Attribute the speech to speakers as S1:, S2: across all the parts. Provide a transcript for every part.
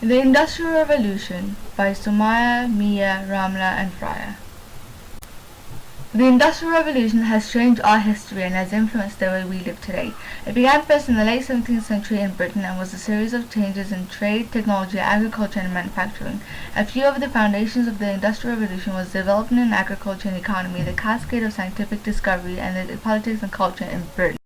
S1: The Industrial Revolution by Sumaya, Mia, Ramla and Fryer. The Industrial Revolution has changed our history and has influenced the way we live today. It began first in the late 17th century in Britain and was a series of changes in trade, technology, agriculture and manufacturing. A few of the foundations of the Industrial Revolution was development in agriculture and economy, the cascade of scientific discovery, and the politics and culture in Britain.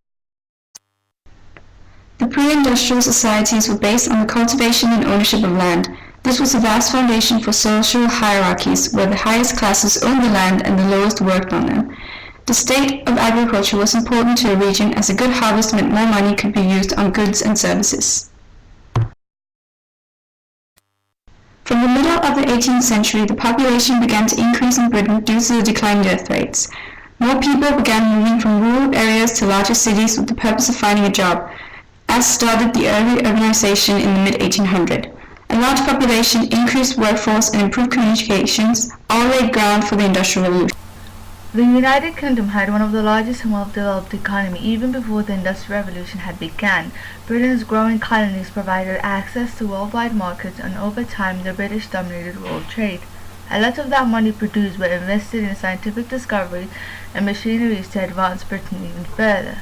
S2: The pre-industrial societies were based on the cultivation and ownership of land. This was a vast foundation for social hierarchies, where the highest classes owned the land and the lowest worked on them. The state of agriculture was important to a region, as a good harvest meant more money could be used on goods and services. From the middle of the 18th century, the population began to increase in Britain due to the declining death rates. More people began moving from rural areas to larger cities with the purpose of finding a job, as started the early urbanization in the mid-1800s. A large population, increased workforce, and improved communications all laid ground for the Industrial Revolution.
S1: The United Kingdom had one of the largest and well-developed economy even before the Industrial Revolution had begun. Britain's growing colonies provided access to worldwide markets, and over time the British dominated world trade. A lot of that money produced were invested in scientific discoveries and machineries to advance Britain even further.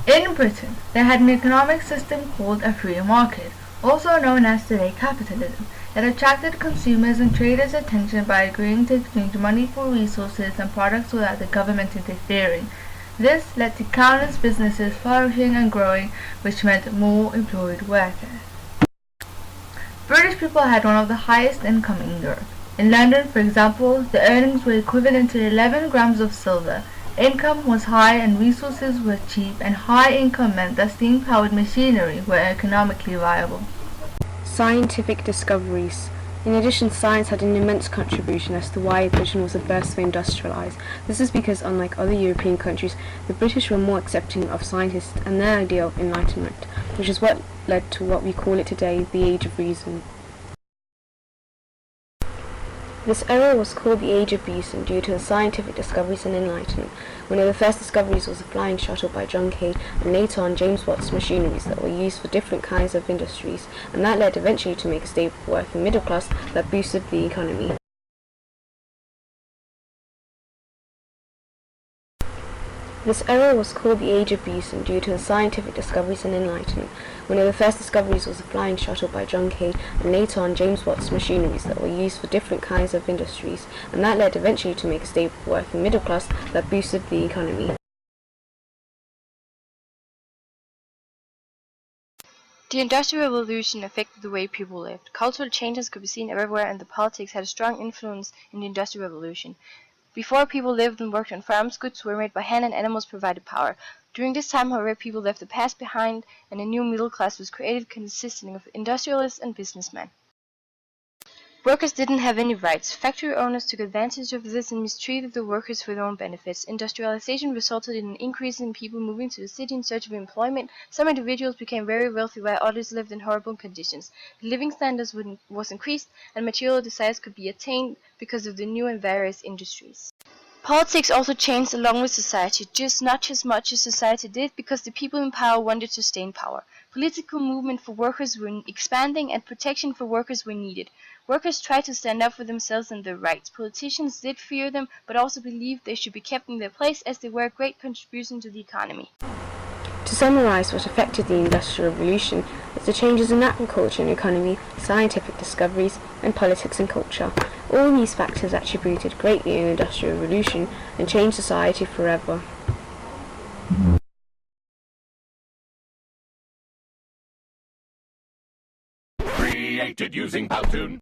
S1: In Britain, they had an economic system called a free market, also known as today capitalism. It attracted consumers and traders' attention by agreeing to exchange money for resources and products without the government interfering. This led to countless businesses flourishing and growing, which meant more employed workers. British people had one of the highest income in Europe. In London, for example, the earnings were equivalent to 11 grams of silver. Income was high and resources were cheap, and high income meant that steam-powered machinery were economically viable.
S3: Scientific discoveries. In addition, science had an immense contribution as to why Britain was the first to industrialize. This is because, unlike other European countries, the British were more accepting of scientists and their idea of enlightenment, which is what led to what we call it today, the Age of Reason. This era was called the Age of Reason due to the scientific discoveries and enlightenment. One of the first discoveries was the flying shuttle by John Kay, and later on James Watt's machineries that were used for different kinds of industries, and that led eventually to make a stable working middle class that boosted the economy. This era was called the Age of Reason due to the scientific discoveries and enlightenment. One of the first discoveries was the flying shuttle by John Kay, and later on James Watt's machineries that were used for different kinds of industries, and that led eventually to make a stable working middle class that boosted the economy.
S4: The Industrial Revolution affected the way people lived. Cultural changes could be seen everywhere, and the politics had a strong influence in the Industrial Revolution. Before, people lived and worked on farms, goods were made by hand, and animals provided power. During this time, however, people left the past behind, and a new middle class was created consisting of industrialists and businessmen. Workers didn't have any rights. Factory owners took advantage of this and mistreated the workers for their own benefits. Industrialization resulted in an increase in people moving to the city in search of employment. Some individuals became very wealthy while others lived in horrible conditions. The living standards was increased, and material desires could be attained because of the new and various industries. Politics also changed along with society, just not as much as society did, because the people in power wanted to stay in power. Political movement for workers were expanding, and protection for workers were needed. Workers tried to stand up for themselves and their rights. Politicians did fear them, but also believed they should be kept in their place, as they were a great contribution to the economy.
S3: To summarize what affected the Industrial Revolution is the changes in agriculture and economy, scientific discoveries, and politics and culture. All these factors attributed greatly in the Industrial Revolution and changed society forever.
S5: Created using Powtoon.